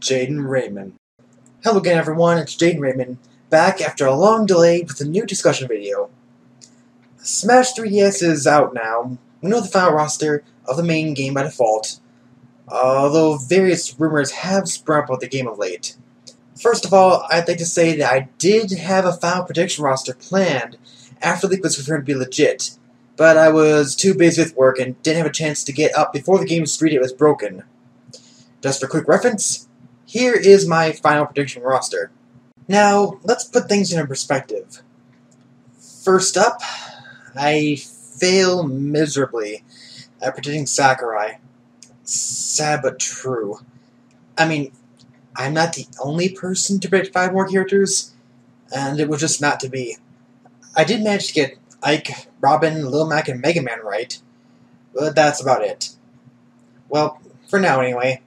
JaidynReiman. Hello again everyone, it's JaidynReiman, back after a long delay with a new discussion video. Smash 3DS is out now. We know the final roster of the main game by default, although various rumors have sprung up about the game of late. First of all, I'd like to say that I did have a final prediction roster planned after the leak was confirmed to be legit, but I was too busy with work and didn't have a chance to get up before the game's street was broken. Just for quick reference, here is my final prediction roster. Now, let's put things into perspective. First up, I fail miserably at predicting Sakurai. Sad but true. I mean, I'm not the only person to predict 5 more characters, and it was just not to be. I did manage to get Ike, Robin, Lil Mac, and Mega Man right, but that's about it. Well, for now anyway.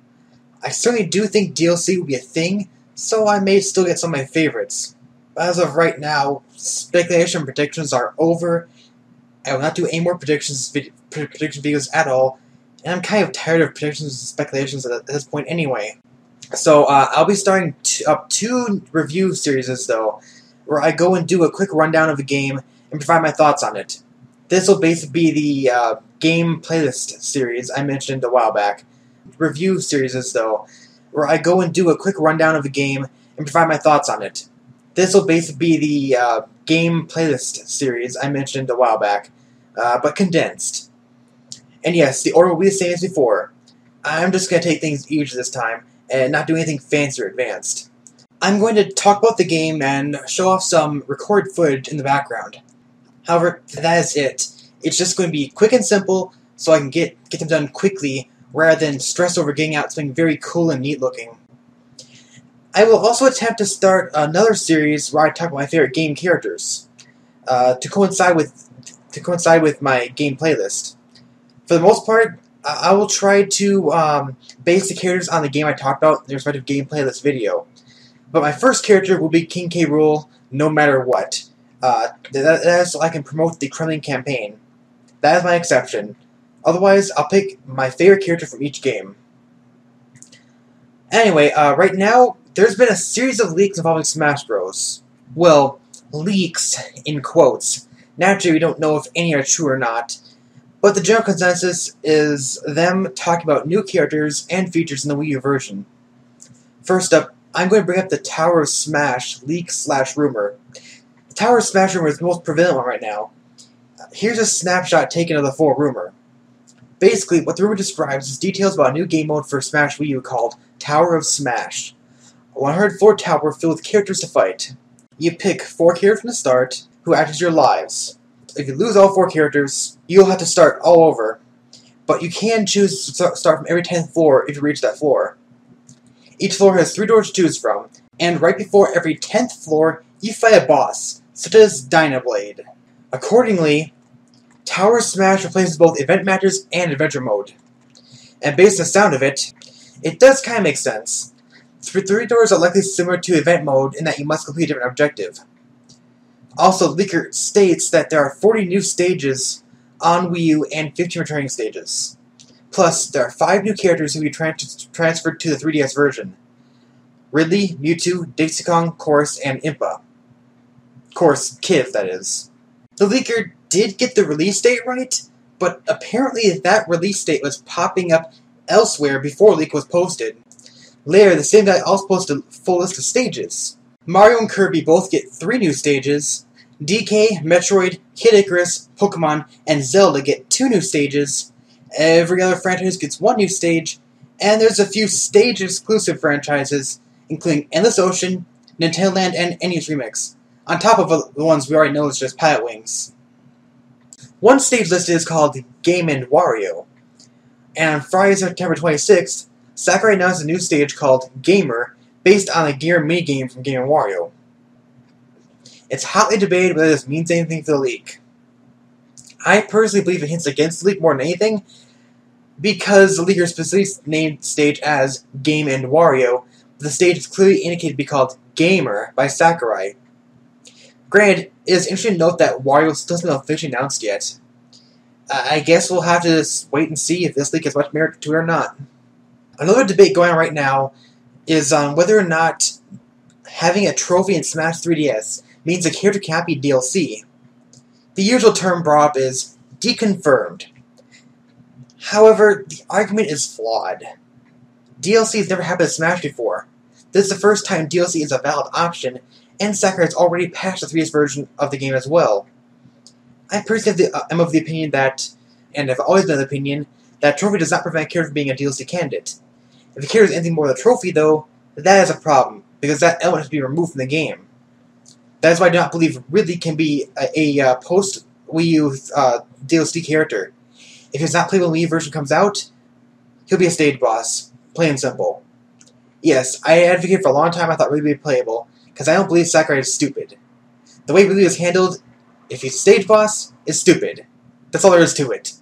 I certainly do think DLC will be a thing, so I may still get some of my favorites. But as of right now, speculation and predictions are over. I will not do any more prediction videos at all, and I'm kind of tired of predictions and speculations at this point anyway. So I'll be starting up 2 review series though, where I go and do a quick rundown of the game and provide my thoughts on it. This will basically be the game playlist series I mentioned a while back. Review series though, where I go and do a quick rundown of the game and provide my thoughts on it. This will basically be the game playlist series I mentioned a while back, but condensed. And yes, the order will be the same as before. I'm just going to take things easy this time and not do anything fancy or advanced. I'm going to talk about the game and show off some recorded footage in the background. However, that is it. It's just going to be quick and simple so I can get them done quickly rather than stress over getting out something very cool and neat looking. I will also attempt to start another series where I talk about my favorite game characters, to coincide with my game playlist. For the most part, I will try to base the characters on the game I talked about in the respective game playlist video. But my first character will be King K. Rool, no matter what. That is so I can promote the Kremlin campaign. That is my exception. Otherwise, I'll pick my favorite character from each game. Anyway, right now, there's been a series of leaks involving Smash Bros. Well, leaks, in quotes. Naturally, we don't know if any are true or not, but the general consensus is them talking about new characters and features in the Wii U version. First up, I'm going to bring up the Tower of Smash leak/rumor. The Tower of Smash rumor is the most prevalent one right now. Here's a snapshot taken of the full rumor. Basically, what the rumor describes is details about a new game mode for Smash Wii U called Tower of Smash. A 100-floor tower filled with characters to fight. You pick 4 characters from the start, who act as your lives. If you lose all 4 characters, you'll have to start all over. But you can choose to start from every 10th floor if you reach that floor. Each floor has 3 doors to choose from, and right before every 10th floor, you fight a boss, such as Dynablade. Accordingly, Tower Smash replaces both event matches and adventure mode. And based on the sound of it, it does kind of make sense. 3 doors are likely similar to event mode in that you must complete a different objective. Also, Leaker states that there are 40 new stages on Wii U and 15 returning stages. Plus, there are 5 new characters who will be transferred to the 3DS version. Ridley, Mewtwo, Dixie Kong, Chorus, and Impa. Chorus, Kiv, that is. The Leaker did get the release date right, but apparently that release date was popping up elsewhere before the leak was posted. Later, the same guy also posted a full list of stages. Mario and Kirby both get 3 new stages. DK, Metroid, Kid Icarus, Pokemon, and Zelda get 2 new stages. Every other franchise gets 1 new stage, and there's a few stage-exclusive franchises, including Endless Ocean, Nintendo Land, and NES Remix, on top of the ones we already know is just Pilot Wings. One stage listed is called Game & Wario, and on Friday, September 26th, Sakurai announced a new stage called Gamer, based on the Gear minigame from Game & Wario. It's hotly debated whether this means anything for the leak. I personally believe it hints against the leak more than anything, because the leaker specifically named the stage as Game & Wario, but the stage is clearly indicated to be called Gamer by Sakurai. Granted, it is interesting to note that Wario still hasn't been officially announced yet. I guess we'll have to wait and see if this leak has much merit to it or not. Another debate going on right now is on whether or not having a trophy in Smash 3DS means a character can't be DLC. The usual term brought up is deconfirmed. However, the argument is flawed. DLC has never happened in Smash before. This is the first time DLC is a valid option, and Sakurai has already patched the 3DS version of the game as well. I personally am of the opinion that, and have always been of the opinion, that trophy does not prevent a character from being a DLC candidate. If a character is anything more than a trophy, though, that is a problem, because that element has to be removed from the game. That is why I do not believe Ridley can be a post-Wii U DLC character. If his not playable Wii U version comes out, he'll be a stage boss. Plain and simple. Yes, I advocated for a long time I thought Ridley would be playable, because I don't believe Sakurai is stupid. The way Ridley was handled, if he's a stage boss, is stupid. That's all there is to it.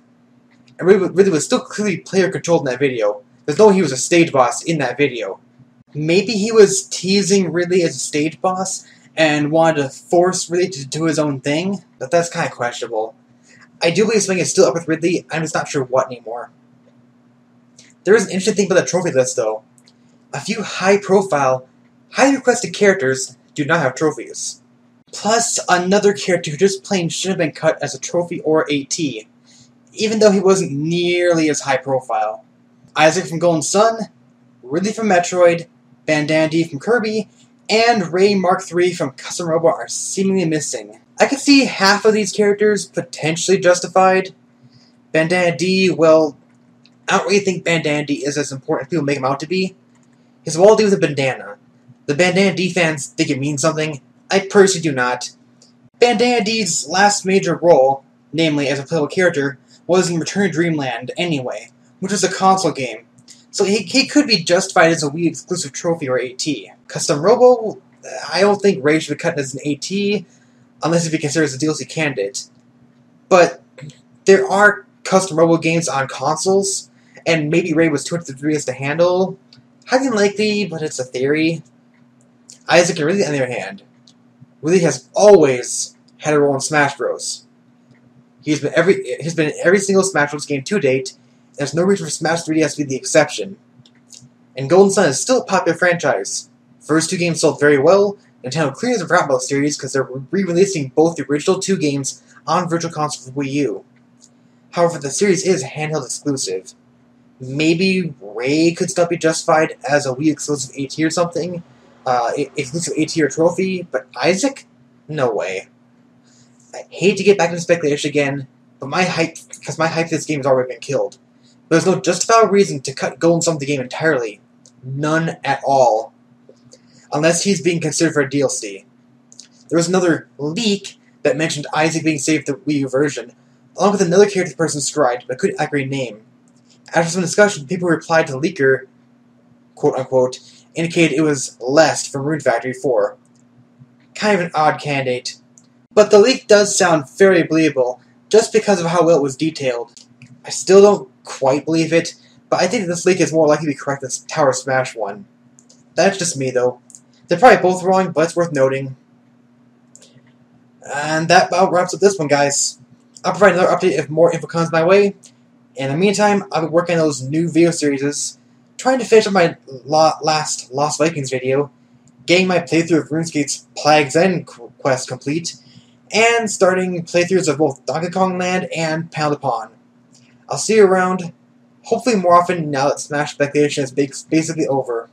And Ridley was still clearly player-controlled in that video. There's no way he was a stage boss in that video. Maybe he was teasing Ridley as a stage boss, and wanted to force Ridley to do his own thing, but that's kind of questionable. I do believe something is still up with Ridley, I'm just not sure what anymore. There is an interesting thing about the trophy list, though. A few high-profile, highly requested characters do not have trophies. Plus, another character who just plain should have been cut as a trophy or AT, even though he wasn't nearly as high-profile. Isaac from Golden Sun, Ridley from Metroid, Bandana D from Kirby, and Ray Mark III from Custom Robot are seemingly missing. I could see half of these characters potentially justified. Bandana D, well, I don't really think Bandana D is as important as people make him out to be. His wall D with a bandana. The Bandana D fans think it means something. I personally do not. Bandana D's last major role, namely as a playable character, was in Return to Dreamland anyway, which was a console game. So he could be justified as a Wii exclusive trophy or AT. Custom Robo, I don't think Ray should be cut as an AT, unless if he considers a DLC candidate. But there are Custom Robo games on consoles, and maybe Ray was too much for the 3DS to handle. Highly unlikely, but it's a theory. Isaac and Ridley, on the other hand, Ridley has always had a role in Smash Bros. He's been in every single Smash Bros. Game to date. There's no reason for Smash 3DS to be the exception. And Golden Sun is still a popular franchise. First two games sold very well. Nintendo clearly hasn't forgotten about the series because they're re-releasing both the original two games on Virtual Console for Wii U. However, the series is handheld exclusive. Maybe Ray could still be justified as a Wii exclusive AT or something. Exclusive AT or trophy, but Isaac? No way. I hate to get back into speculation again, but my hype for this game has already been killed. But there's no justifiable reason to cut Golden Sun from the game entirely. None at all. Unless he's being considered for a DLC. There was another leak that mentioned Isaac being saved for the Wii U version, along with another character the person described, but couldn't accurately name. After some discussion, people who replied to the leaker, quote-unquote, indicated it was Lest from Rune Factory 4. Kind of an odd candidate. But the leak does sound very believable, just because of how well it was detailed. I still don't quite believe it, but I think this leak is more likely to be correct than Tower Smash one. That's just me, though. They're probably both wrong, but it's worth noting. And that about wraps up this one, guys. I'll provide another update if more info comes my way. In the meantime, I'll be working on those new video series, trying to finish up my last Lost Vikings video, getting my playthrough of RuneScape's Plague's End quest complete, and starting playthroughs of both Donkey Kong Land and Pound Upon. I'll see you around, hopefully more often now that Smash speculation is basically over.